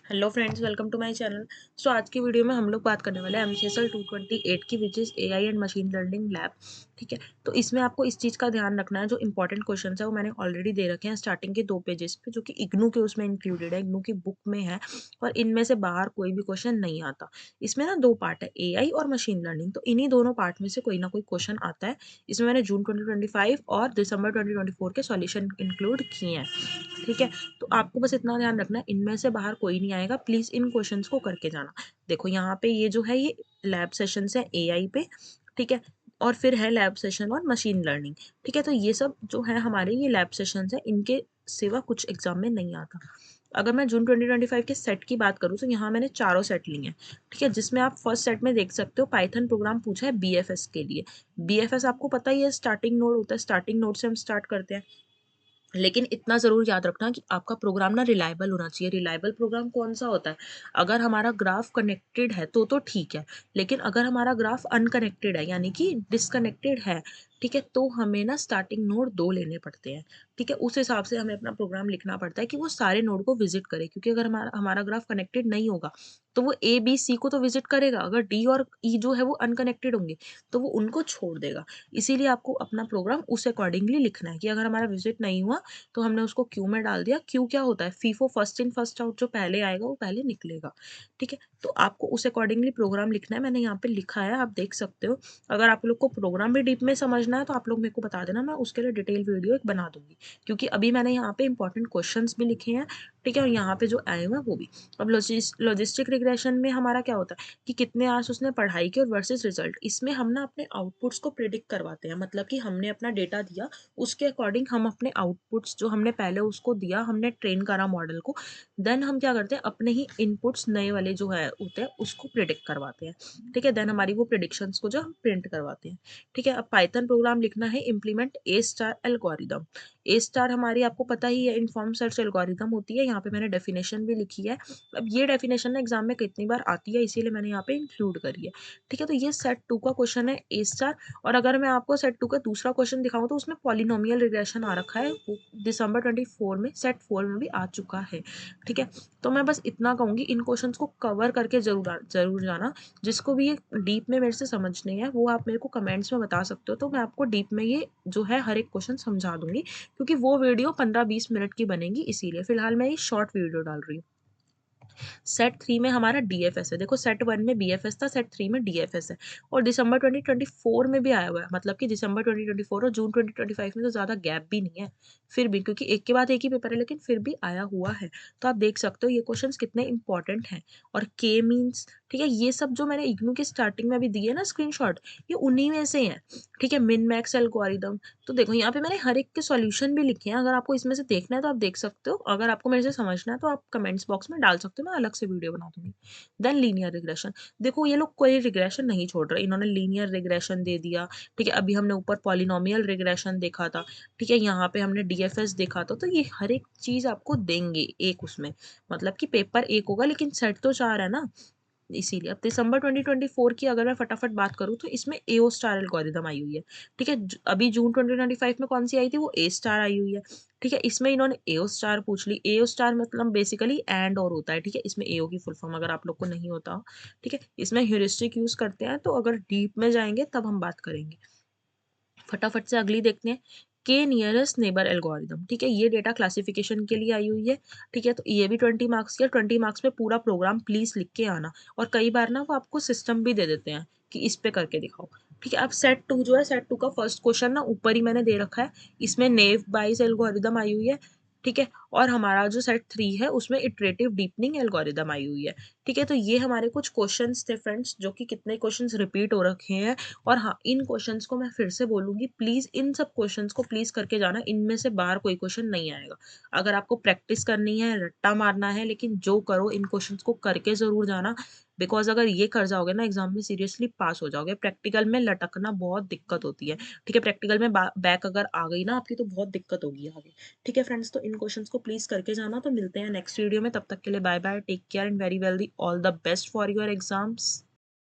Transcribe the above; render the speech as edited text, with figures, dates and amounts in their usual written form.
Hello friends, welcome to my channel. So आज की video में हम लोग बात करने वाले हैं एमसीएसएल 228 की, which is AI and machine learning lab. ठीक है, तो इसमें आपको इस चीज़ का ध्यान रखना है, जो इंपॉर्टेंट क्वेश्चन है वो मैंने ऑलरेडी दे रखे हैं स्टार्टिंग के 2 पेजेस पे, जो कि इग्नू के उसमें इंक्लूडेड है, इग्नू की बुक में है। और इनमें से बाहर कोई भी क्वेश्चन नहीं आता। इसमें ना 2 पार्ट है, एआई और मशीन लर्निंग, तो इन्हीं दोनों पार्ट में से कोई ना कोई क्वेश्चन आता है। इसमें मैंने जून 2025 और दिसंबर 2024 के सॉल्यूशन इंक्लूड किए हैं। ठीक है, तो आपको बस इतना ध्यान रखना है, इनमें से बाहर कोई नहीं आएगा। प्लीज़ इन क्वेश्चंस को करके जाना। देखो यहाँ पे ये जो है, ये लैब सेशंस है एआई पे। ठीक है, और फिर है लैब सेशन और मशीन लर्निंग। ठीक है, तो ये सब जो है हमारे, ये लैब सेशंस है, इनके सिवा कुछ एग्जाम में नहीं आता। अगर मैं जून 2025 के सेट की बात करूँ, तो यहाँ मैंने चारों सेट लिए हैं। ठीक है, जिसमें आप फर्स्ट सेट में देख सकते हो पाइथन प्रोग्राम पूछा है बीएफएस के लिए। बीएफएस आपको पता ही है, स्टार्टिंग नोड होता है, स्टार्टिंग नोड से हम स्टार्ट करते हैं। लेकिन इतना ज़रूर याद रखना कि आपका प्रोग्राम ना रिलायबल होना चाहिए। रिलायबल प्रोग्राम कौन-सा होता है? अगर हमारा ग्राफ कनेक्टेड है तो ठीक है, लेकिन अगर हमारा ग्राफ अनकनेक्टेड है, यानी कि डिस्कनेक्टेड है, ठीक है, तो हमें ना स्टार्टिंग नोड 2 लेने पड़ते हैं। ठीक है, उस हिसाब से हमें अपना प्रोग्राम लिखना पड़ता है कि वो सारे नोड को विज़िट करे, क्योंकि अगर हमारा हमारा ग्राफ कनेक्टेड नहीं होगा, तो वो ए, बी, सी को तो विज़िट करेगा, अगर डी और ई जो है वो अनकनेक्टेड होंगे, तो वो उनको छोड़ देगा। इसीलिए आपको अपना प्रोग्राम उस अकॉर्डिंगली लिखना है कि अगर हमारा विज़िट नहीं हुआ, तो हमने उसको क्यू में डाल दिया। क्यू क्या होता है? FIFO, first in first out, जो पहले आएगा वो पहले निकलेगा। ठीक है, तो आपको उस अकॉर्डिंगली प्रोग्राम लिखना है। मैंने यहाँ पे लिखा है, आप देख सकते हो। अगर आप लोग को प्रोग्राम भी डीप में समझना है, तो आप लोग मेरे को बता देना, मैं उसके लिए डिटेल वीडियो एक बना दूंगी, क्योंकि अभी मैंने यहाँ पे इंपॉर्टेंट क्वेश्चंस भी लिखे हैं। ठीक है, और यहाँ पे जो आए हुए हैं वो भी। अब लॉजिस्टिक रिग्रेशन में हमारा क्या होता है कि कितने आवर्स उसने पढ़ाई की और वर्सेस रिजल्ट। इसमें हम ना अपने आउटपुट्स को प्रिडिक्ट करवाते हैं, मतलब कि हमने अपना डेटा दिया, उसके अकॉर्डिंग हम अपने आउटपुट्स जो हमने पहले उसको दिया, हमने ट्रेन करा मॉडल को, देन हम क्या करते हैं, अपने ही इनपुट्स नए वाले जो है होते हैं उसको प्रिडिक्ट करवाते हैं। ठीक है, देन हमारी वो प्रिडिक्शंस को जो हम प्रिंट करवाते हैं। ठीक है, अब पाइथन प्रोग्राम लिखना है, इम्प्लीमेंट ए स्टार एल्गोरिदम। ए स्टार हमारी आपको पता ही है, इन्फॉर्म सर्च एल्गोरिदम होती है। यहाँ पे मैंने डेफिनेशन भी लिखी है। अब ये डेफिनेशन ना एग्जाम में कितनी बार आती है, इसीलिए मैंने यहाँ पे इंक्लूड करी है। ठीक है, तो ये सेट 2 का क्वेश्चन है, ए स्टार। और अगर मैं आपको सेट 2 का दूसरा क्वेश्चन दिखाऊँ, तो उसमें पॉलिनोमियल रिग्रेशन आ रखा है, वो दिसंबर 24 में सेट 4 में भी आ चुका है। ठीक है, तो मैं बस इतना कहूँगी, इन क्वेश्चंस को कवर करके ज़रूर जाना। जिसको भी ये डीप में मेरे से समझने हैं, वो आप मेरे को कमेंट्स में बता सकते हो, तो मैं आपको डीप में ये जो है हर एक क्वेश्चन समझा दूँगी, क्योंकि वो वीडियो 15-20 मिनट की बनेगी, इसीलिए। फिलहाल मैं ये शॉर्ट वीडियो डाल रही हूँ। सेट 3 में हमारा डीएफएस है। देखो, सेट 1 में बीएफएस था, सेट 3 में डीएफएस है। और दिसंबर 2024 में भी आया हुआ है, मतलब कि दिसंबर 2024 और जून 2025 में तो ज़्यादा गैप भी नहीं है। फिर भी, क्योंकि एक के बाद एक ही पेपर है, लेकिन फिर भी आया हुआ है। तो आप देख सकते हो ये क्वेश्चंस कितने इंपॉर्टेंट हैं। और के मीन्स, ठीक है, ये सब जो मैंने इग्नू के स्टार्टिंग में अभी दिए ना स्क्रीनशॉट, ये उन्हीं में से हैं। ठीक है, मिन मैक्स एल्गोरिदम। तो देखो, यहाँ पे मैंने हर एक के सॉल्यूशन भी लिखे हैं। अगर आपको इसमें से देखना है तो आप देख सकते हो, अगर आपको मेरे से समझना है तो आप कमेंट्स बॉक्स में डाल सकते हो, मैं अलग से वीडियो बना दूंगी। Then linear regression. देखो, ये लोग कोई रिग्रेशन नहीं छोड़ रहे, इन्होंने लीनियर रिग्रेशन दे दिया। ठीक है, अभी हमने ऊपर पॉलिनोमियल रिग्रेशन देखा था। ठीक है, यहाँ पे हमने डीएफएस देखा था। तो ये हर एक चीज आपको देंगे एक उसमें, मतलब कि पेपर एक होगा, लेकिन सेट तो 4 है ना, इसीलिए। अब दिसंबर 2024 की अगर मैं फटाफट बात करूँ, तो इसमें एओ स्टार एल्गोरिदम आई हुई है। ठीक है, अभी जून 2025 में कौन सी आई थी, वो ए स्टार आई हुई है। ठीक है, इसमें इन्होंने एओ स्टार पूछ ली। एओ स्टार मतलब बेसिकली एंड और होता है। ठीक है, इसमें एओ की फुल फॉर्म अगर आप लोग को नहीं होता हो। ठीक है, इसमें ह्यूरिस्टिक यूज करते हैं, तो अगर डीप में जाएंगे तब हम बात करेंगे। फटाफट से अगली देखते हैं, के नियरेस्ट नेबर एल्गोरिदम। ठीक है, ये डेटा क्लासिफिकेशन के लिए आई हुई है। ठीक है, तो ये भी 20 मार्क्स की है। 20 मार्क्स में पूरा प्रोग्राम प्लीज लिख के आना। और कई बार ना वो आपको सिस्टम भी दे देते हैं कि इस पे करके दिखाओ। ठीक है, अब सेट 2 जो है, सेट 2 का फर्स्ट क्वेश्चन ना ऊपर ही मैंने दे रखा है। इसमें नेव बाइस एल्गोरिदम आई हुई है। ठीक है, और हमारा जो सेट 3 है, उसमें इटरेटिव डीपनिंग एल्गोरिदम आई हुई है। ठीक है, तो ये हमारे कुछ क्वेश्चंस थे फ्रेंड्स, जो कि कितने क्वेश्चंस रिपीट हो रखे हैं। और हाँ, इन क्वेश्चंस को मैं फिर से बोलूँगी, प्लीज़ इन सब क्वेश्चंस को प्लीज़ करके जाना, इनमें से बाहर कोई क्वेश्चन नहीं आएगा। अगर आपको प्रैक्टिस करनी है, रट्टा मारना है, लेकिन जो करो इन क्वेश्चंस को करके ज़रूर जाना। बिकॉज़ अगर ये कर जाओगे ना, एग्ज़ाम में सीरियसली पास हो जाओगे। प्रैक्टिकल में लटकना बहुत दिक्कत होती है। ठीक है, प्रैक्टिकल में बैक अगर आ गई ना आपकी, तो बहुत दिक्कत होगी आगे। ठीक है फ्रेंड्स, तो इन क्वेश्चंस को प्लीज़ करके जाना। तो मिलते हैं नेक्स्ट वीडियो में, तब तक के लिए bye bye, take care and very well the all the best for your exams.